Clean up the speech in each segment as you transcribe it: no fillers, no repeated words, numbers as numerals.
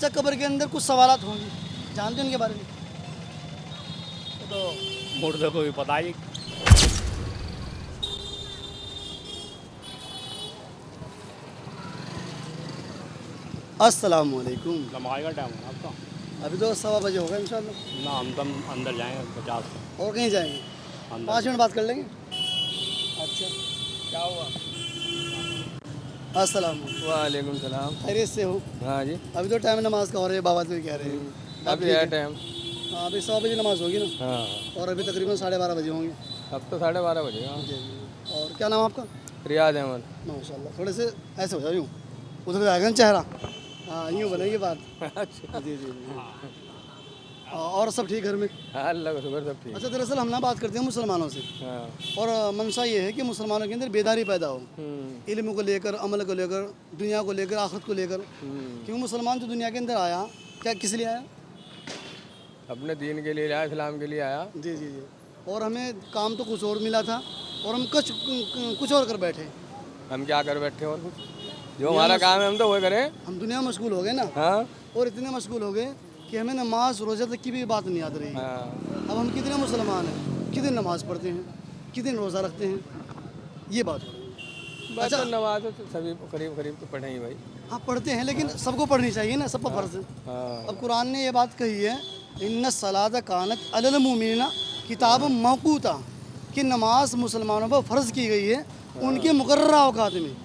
अच्छा, कब्र के अंदर कुछ सवालात होंगे, जानते हैं उनके बारे में? तो मुर्दे को भी पता ही। अस्सलाम वालेकुम। नमाज का टाइम है आपका? अभी तो 1:15 होगा इंशाल्लाह। ना हम तो अंदर जाएंगे 50 और कहीं जाएंगे? अंदर। 5 मिनट बात कर लेंगे। अच्छा, क्या हुआ? अस्सलाम वालेकुम सलाम। खैरियत से हो? हाँ जी, अभी तो टाइम नमाज का हो रहा है, बाबा तो कह रहे हैं। अभी है टाइम। हाँ, अभी 100 बजे नमाज होगी ना, हाँ, और अभी तकरीबन 12:30 बजे होंगे। अब तो 12:30 बजे। हाँ, जी। और क्या नाम है आपका? रियाज अहमद। माशाल्लाह, थोड़े से ऐसे हो जाओ, यूँ उधर जाएगा ना चेहरा। हाँ, यूँ बनाइए बात। अच्छा, जी जी जी। और सब ठीक घर में? हाँ, अल्लाह का शुक्र, सब ठीक। अच्छा, दरअसल हम ना बात करते हैं मुसलमानों से, हाँ, और मंशा ये है कि मुसलमानों के अंदर बेदारी पैदा हो, इल्म को लेकर, अमल को लेकर, दुनिया को लेकर, आखिरत को लेकर। क्योंकि मुसलमान जो दुनिया के अंदर आया, क्या किस लिए आया? अपने दीन के लिए आया, इस्लाम के लिए आया। जी जी जी। और हमें काम तो कुछ और मिला था, और हम कुछ और कर बैठे। हम क्या कर बैठे और कुछ जो हमारा काम है हम तो वही करें। हम दुनिया में मशगूल हो गए ना, हाँ, और इतने मशगूल हो गए कि हमें नमाज रोज़ा तक की भी बात नहीं याद रही। हाँ, अब हम कितने मुसलमान हैं, कितने नमाज पढ़ते हैं, कितने रोज़ा रखते हैं, ये बात हो रही है। बस तो नमाज तो सभी करीब करीब तो पढ़े ही भाई। हाँ, पढ़ते हैं, लेकिन सबको पढ़नी चाहिए ना, सबका फ़र्ज़ है। हाँ, अब कुरान ने ये बात कही है, इन्ना सलात कानत अलल मुमिनीना किताब मौक़ूता, कि नमाज मुसलमानों पर फ़र्ज़ की गई है उनके मुकर्ररा औकात में,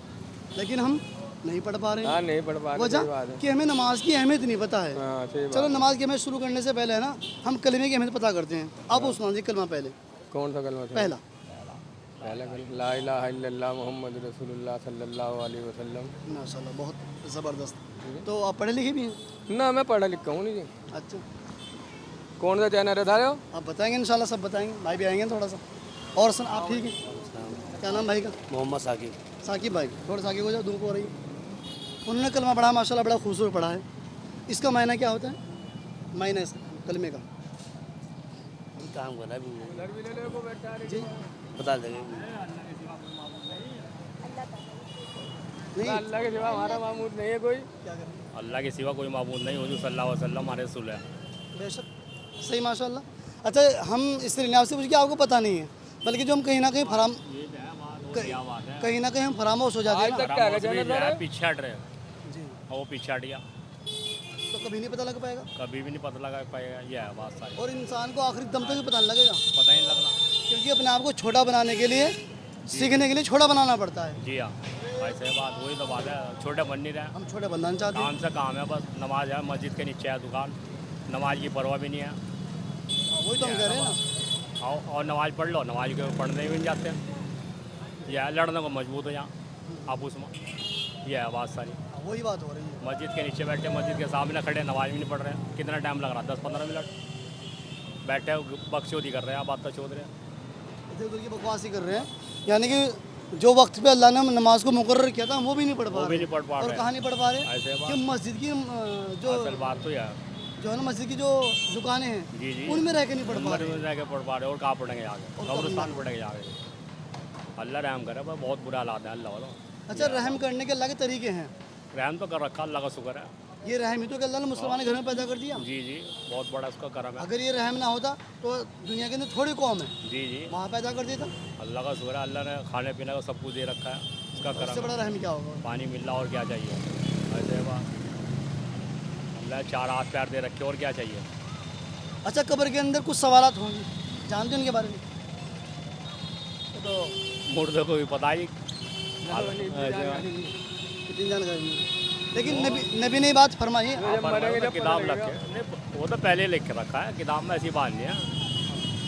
लेकिन हम नहीं पढ़ पा रहे हाँ, हैं। नहीं पढ़ पा रहे, वजह सही बात है। कि हमें नमाज की अहमियत नहीं पता है। हाँ, सही चलो, बात। नमाज की अहमियत शुरू करने से पहले है ना, हम कलमे की अहमियत पता करते हैं। अब वो सुना दीजिए कलमा पहले। कौन सा कलमा था? पहला पहला कलमा ला इलाहा इल्लल्लाह मुहम्मद रसूलुल्लाह सल्लल्लाहु अलैहि वसल्लम। माशाल्लाह, बहुत ज़बरदस्त। तो आप पढ़े लिखे भी हैं? ना, मैं पढ़ा लिखा हूँ नहीं जी। अच्छा, कौन सा चैनल है था? आप बताएंगे इंशाल्लाह, सब बताएंगे, भाई भी आएंगे थोड़ा सा। और सन आप ठीक हैं? क्या नाम भाई का? मोहम्मद साकिब। साकिब भाई, थोड़ा साकिब हो जाओ, धूप हो रही है। उन्होंने कलमा पढ़ा, माशाल्लाह बड़ा खूबसूरत पढ़ा है। इसका मायना क्या होता है? मायना इस कलमे का? काम कर रहा है जी बता देंगे। नहीं, अल्लाह के सिवा हमारा मामूद नहीं है कोई। क्या करें? अल्लाह के सिवा कोई माबूद नहीं, हुजूर सल्लल्लाहु अलैहि वसल्लम हमारे रसूल है। बेशक, सही, माशाल्लाह। अच्छा, हम इस लिहाज से पूछ के आपको पता नहीं है, बल्कि जो हम कहीं ना कहीं कहीं ना कहीं हम फरामोश हो जाते हैं आज ना। तक क्या चैनल था? पीछे हट रहे हैं जी, और वो पीछे हट गया, तो कभी नहीं पता लग पाएगा, कभी भी नहीं पता लगा पाएगा। ये है बात सारी, और इंसान को आखिरी दम तक भी पता नहीं लगेगा, पता ही नहीं लगना। क्योंकि अपने आप को छोटा बनाने के लिए, सीखने के लिए छोटा बनाना पड़ता है। जी हाँ भाई, सही बात, वही तो बात है, छोटे बन नहीं रहे। हम छोटे बनना चाहते हैं। काम से काम है, बस नमाज है, मस्जिद के नीचे है दुकान, नमाज की परवाह भी नहीं है। वही तो हम कह रहे हैं ना। और नमाज पढ़ लो, नमाज के पढ़ने भी नहीं जाते हैं। यह है, लड़ने को मजबूत हो यहाँ आपस में, यह है बात सारी। वही बात हो रही है। मस्जिद के नीचे बैठे, मस्जिद के सामने खड़े, नमाज भी नहीं पढ़ रहे हैं। कितना टाइम लग रहा है? 10-15 मिनट बैठे बकचोदी कर रहे हैं, बात तो चोद रहे हैं। इधर उधर की बकवास ही कर रहे हैं, यानी कि जो वक्त पे अल्लाह ने नमाज को मुकर्रर किया था, हम वो भी नहीं पढ़ पा वो भी रहे। नहीं पढ़ पा और रहे। कहाँ नहीं पढ़ पा रहे? ऐसे बात, कि मस्जिद की जो असल बात तो यह जो है ना, मस्जिद की जो दुकानें हैं, जी जी, उनमें रह के नहीं पढ़ पा उम्र रहे। में रह के पढ़ पा रहे, और कहाँ पढ़ेंगे आगे? कब्रिस्तान में पढ़ेंगे आगे। अल्लाह रहम करे, पर बहुत बुरा हालात है अल्लाह वाला। अच्छा, रहम करने के अल्लाह के तरीके हैं। रहम तो कर रखा, अल्लाह का शुक्र है। ये रहम ही तो कि अल्लाह ने मुसलमान घर में पैदा कर दिया। जी जी, बहुत बड़ा उसका करम है। अगर ये रहम ना होता तो दुनिया के अंदर थोड़ी कौम है, जी जी, वहाँ पैदा कर देता। अल्लाह का शुक्र है, अल्लाह ने खाने पीने का सब कुछ दे रखा है, उसका इससे करम बड़ा है। रहम क्या होगा? पानी मिल रहा, और क्या चाहिए? ऐसे बात, अल्लाह ने 4 हाथ पैर दे रखे, और क्या चाहिए? अच्छा, कब्र के अंदर कुछ सवालात होंगे, जानते हैं उनके बारे में? तो मुर्दे को भी पता ही। कितनी जानकारी नहीं, लेकिन नबी ने बात फरमाई है। किताब रखे नहीं, वो तो पहले लिख के रखा है किताब में, ऐसी बात नहीं है,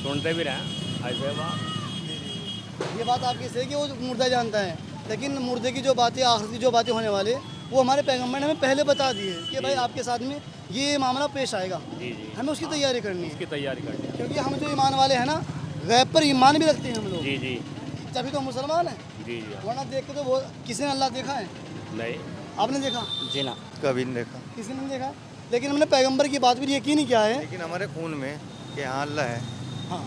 सुनते भी रहे ऐसे बात। ये बात आपकी सही है कि वो मुर्दा जानता है, लेकिन मुर्दे की जो बातें, आखिर की जो बातें होने वाले, वो हमारे पैगम्बर ने हमें पहले बता दी है कि भाई आपके साथ में ये मामला पेश आएगा, जी जी, हमें उसकी तैयारी करनी है। उसकी तैयारी करनी है। क्योंकि हम जो ईमान वाले हैं ना, गैब पर ईमान भी रखते हैं हम लोग, जी जी तभी तो हम मुसलमान हैं। जी जी, वरना देख के तो वो, किसी ने अल्लाह देखा है? नहीं आपने देखा? जी ना, कभी नहीं देखा, किसी ने नहीं देखा, लेकिन हमने पैगम्बर की बात पर यकीन ही किया है। लेकिन हमारे खून में कि हाँ अल्लाह है, हाँ,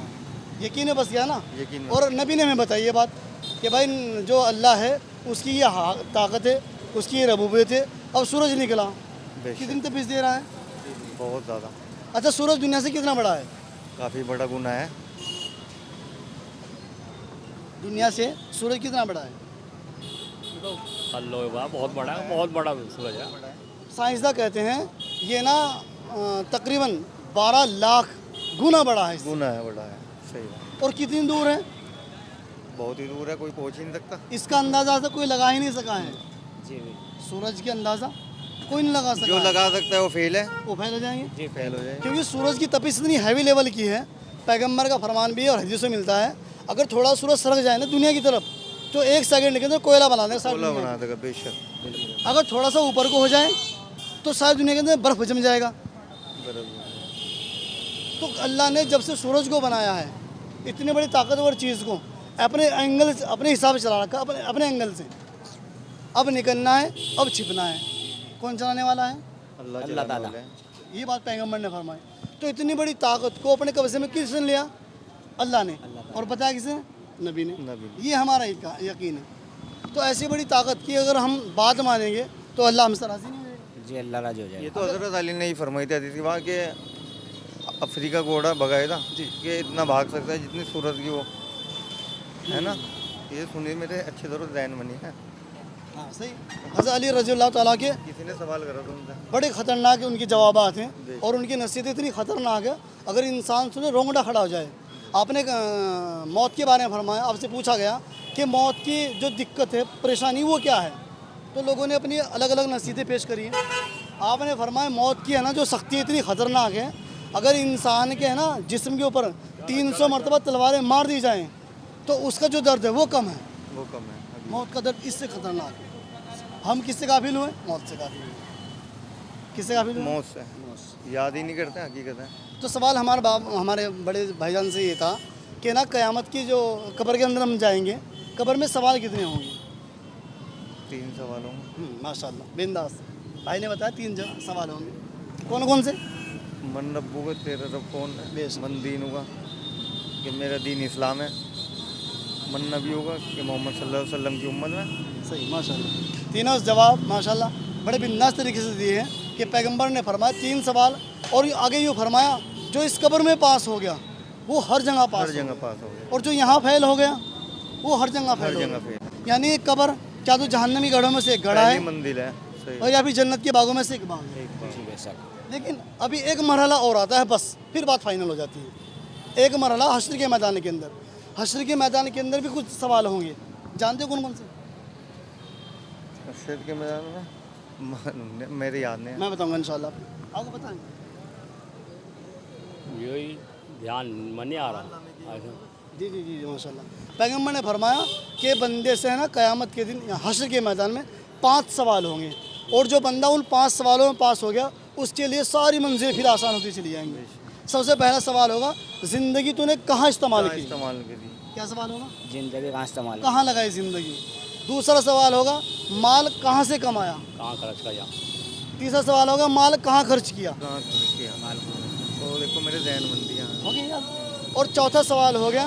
यकीन है, बस गया ना। यकीन में। और नबी ने हमें बताई ये बात कि भाई जो अल्लाह है उसकी ये ताकत है, उसकी ये रबूबियत है। अब सूरज निकला, बेशक। कितनी तपीस दे रहा है? बहुत ज़्यादा, अच्छा, सूरज दुनिया से कितना बड़ा है? काफ़ी बड़ा गुना है। दुनिया से सूरज कितना बड़ा है? अल्लो बहुत बड़ा सूरज है। साइंसदान कहते हैं ये ना तकरीबन 12 लाख गुना बड़ा है इससे। गुना है, बड़ा है, सही बात। और कितनी दूर है? बहुत ही दूर है, कोई पहुंच ही नहीं सकता। इसका अंदाज़ा तो कोई लगा ही नहीं सका है। जी सूरज के अंदाज़ा कोई नहीं लगा सका जो है। लगा सकता है वो फेल है, वो फैल हो जाएंगे, जी फेल हो जाए। क्योंकि सूरज की तपिश इतनी हैवी लेवल की है। पैगंबर का फरमान भी है और हदीस में मिलता है, अगर थोड़ा सूरज सरक जाए ना दुनिया की तरफ तो 1 सेकंड के अंदर कोयला बना देगा सारी गोला दुनिया बना देगा, बेशक। को। अगर थोड़ा सा ऊपर को हो जाए तो सारी दुनिया के अंदर बर्फ़ जम जाएगा। बराबर। तो अल्लाह ने जब से सूरज को बनाया है, इतनी बड़ी ताकतवर चीज़ को अपने एंगल से, अपने हिसाब से चला रखा, अपने एंगल से। अब निकलना है, अब छिपना है, कौन चलाने वाला है? अल्लाह अल्लाह चलाने ताला। वाला है। ये बात पैगंबर ने फरमाई। तो इतनी बड़ी ताकत को अपने कब्जे में किसने लिया? अल्लाह ने। और बताया किसने? नबी ने। नबी। ये हमारा यकीन है। तो ऐसी बड़ी ताकत की अगर हम बात मानेंगे तो अल्लाह हमसे राज़ी नहीं होगा। जी अल्लाह राजी हो जाएगा। ये तो हज़रत अली ने ही फरमाई थी वहाँ के अफ्रीका घोड़ा भगाया था कि इतना भाग सकता है जितनी सूरज की वो है ना। ये सुनी मेरे अच्छे तरह जहन बनी है। हाँ सही। हज़रत अली रज़ी अल्लाह तआला के किसी ने सवाल करा था उनसे, बड़े ख़तरनाक उनके जवाबात हैं और उनकी नसीहतें इतनी ख़तरनाक है, अगर इंसान सुने रोंगटा खड़ा हो जाए। आपने मौत के बारे में फरमाया, आपसे पूछा गया कि मौत की जो दिक्कत है, परेशानी, वो क्या है, तो लोगों ने अपनी अलग अलग नसीहतें पेश करी हैं। आपने फरमाया मौत की है ना जो सख्ती इतनी ख़तरनाक है, अगर इंसान के है ना जिस्म के ऊपर 300 मरतबा तलवारें मार दी जाएँ तो उसका जो दर्द है वो कम है। वो कम है अभी। मौत का दर्द इससे ख़तरनाक है। हम किससे काफिल हुए? मौत से काफिल हुए। किससे काफिल हुए? मौत से याद ही नहीं करते हकीकत है। तो सवाल हमारे बड़े भाईजान से ये था कि ना क़यामत की जो कब्र के अंदर हम जाएंगे, कब्र में सवाल कितने होंगे? 3 सवालों में माशाल्लाह, बिंदास। भाई ने बताया 3 सवाल होंगे। कौन कौन से? मन रब्बू का, तेरा रब कौन है, बेशक। मन दीन होगा कि मेरा दीन इस्लाम है, मन नबी होगा कि मोहम्मद सल्लल्लाहु अलैहि वसल्लम की उम्मत में। सही, माशाल्लाह। तीनों जवाब माशाल्लाह बड़े बिंदास तरीके से दिए हैं कि पैगंबर ने फरमाया 3 सवाल, और आगे यूँ फरमाया जो इस कब्र में पास हो गया वो हर जगह पास हर हो जगह गया, पास हो गया, और जो यहाँ फेल हो गया वो हर जगह हर फेल हो जगह गया। पे यानी एक कब्र क्या तो जहन्नमी गढ़ों में से एक गढ़ा पहली है मंजिल है। सही और या फिर जन्नत के बागों में से एक बाग है। एक बात। लेकिन अभी एक मरहला और आता है, बस फिर बात फाइनल हो जाती है। एक मरहला हश्र के मैदान के अंदर, हश्र के मैदान के अंदर भी कुछ सवाल होंगे। जानते हो कौन कौन से? शेर के मैदान में मेरे याद नहीं है। मैं बताऊंगा इंशाल्लाह, आपको बताएंगे। यही ध्यान मन नहीं आ रहा। जी जी जी माशाल्लाह। पैगंबर ने फरमाया कि बंदे से है ना क़यामत के दिन हश्र के मैदान में 5 सवाल होंगे, और जो बंदा उन 5 सवालों में पास हो गया उसके लिए सारी मंजिलें फिर आसान होती चली जाएंगी। सबसे पहला सवाल होगा, ज़िंदगी तूने कहाँ इस्तेमाल की? इस्तेमाल करी। क्या सवाल होगा? जिंदगी कहाँ इस्तेमाल, कहाँ लगाई ज़िंदगी? दूसरा सवाल होगा, माल कहाँ से कमाया? कहाँ खर्च किया? तीसरा सवाल होगा, माल कहाँ खर्च किया? कहाँ खर्च किया माल को? तो देखो मेरे जहन बंदी है। हो गया यार। और चौथा सवाल हो गया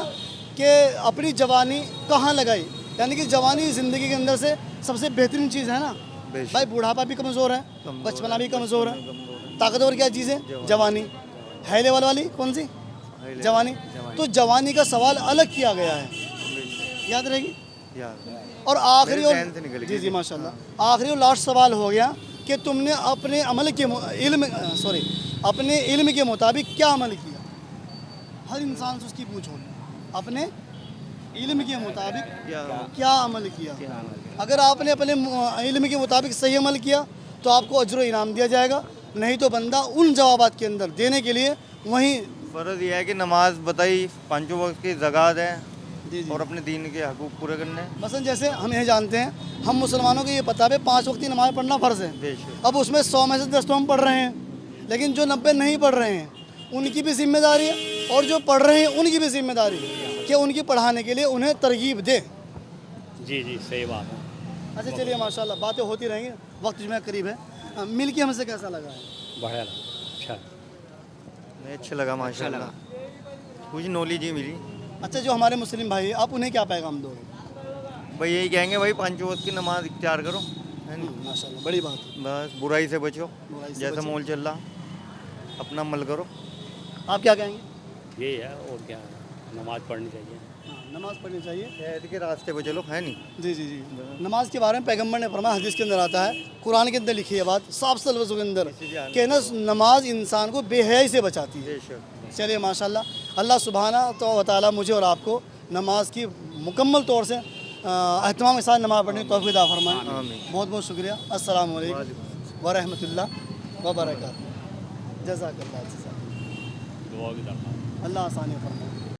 कि अपनी जवानी कहाँ लगाई, यानी कि जवानी ज़िंदगी के अंदर से सबसे बेहतरीन चीज़ है ना बेशक। भाई। बुढ़ापा भी कमज़ोर है, कमज़ोर बचपना है, भी कमज़ोर है, कमज़ोर है। ताकतवर क्या चीज़ है? जवानी। हाई लेवल वाली कौन सी? High level. जवानी। तो जवानी का सवाल अलग किया गया है, बेशक। याद रहेगी। याद है। और आखिरी मेरे और जहन से निकल जी गई जी थी। माशाल्लाह, आखिरी और लास्ट सवाल हो गया कि तुमने अपने अमल के अपने इल्म के मुताबिक क्या अमल किया। हर इंसान से उसकी पूछ होगी, अपने इल्म के मुताबिक क्या अमल किया। अगर आपने अपने इल्म के मुताबिक सही अमल किया तो आपको अजर व इनाम दिया जाएगा, नहीं तो बंदा उन जवाबात के अंदर देने के लिए वहीं। फ़र्ज़ यह है कि नमाज बताई, 5 वक्त की ज़कात है जी जी। और अपने दीन के हकूक़ पूरे करने हैं। मसलन जैसे हम ये जानते हैं, हम मुसलमानों को ये पता है 5 वक्त की नमाज़ पढ़ना फ़र्ज़ है। बेशक। अब उसमें 100 में से 10 तो हम पढ़ रहे हैं, लेकिन जो 90 नहीं पढ़ रहे हैं उनकी भी जिम्मेदारी है, और जो पढ़ रहे हैं उनकी भी जिम्मेदारी है कि उनकी पढ़ाने के लिए उन्हें तरगीब दे। जी जी सही बात है। अच्छा चलिए माशाल्लाह, बातें होती रहेंगी, वक्त जो है करीब है। मिल के हमसे कैसा लगा है? बढ़िया लगा, अच्छा। नहीं, अच्छा लगा माशाल्लाह, कुछ नॉलेज ही मिली। अच्छा, जो हमारे मुस्लिम भाई, आप उन्हें क्या पैगाम दोगे? भाई यही कहेंगे, भाई 5 वक्त की नमाज इख्तियार करो, है नहीं। माशाल्लाह, बड़ी बात है। बस बुराई से बचो, बुराई से जैसा बचो। माहौल चल रहा अपना अमल करो। आप क्या कहेंगे? यही है और क्या है, नमाज पढ़नी चाहिए। हाँ, नमाज पढ़नी चाहिए। खैर के रास्ते पे चलो, है नहीं। जी जी जी। नमाज के बारे में पैगंबर ने फरमाया, हदीस के अंदर आता है, कुरान के अंदर लिखी है बात साफ साफ लफ्ज़ों के अंदर कि न नमाज इंसान को बेहयाई से बचाती है। बेशक। चलिए माशाल्लाह, अल्लाह सुबहाना तो व तआला मुझे और आपको नमाज की मुकम्मल तौर से एहतमाम के साथ नमाज पढ़ने की तौफीक अता फरमाए। आमीन। बहुत बहुत शुक्रिया। अस्सलामु अलैकुम व रहमतुल्लाह व बरकातहू। जज़ाकल्लाह। दुआ की दरख्वास्त। अल्लाह आसानी फरमाए।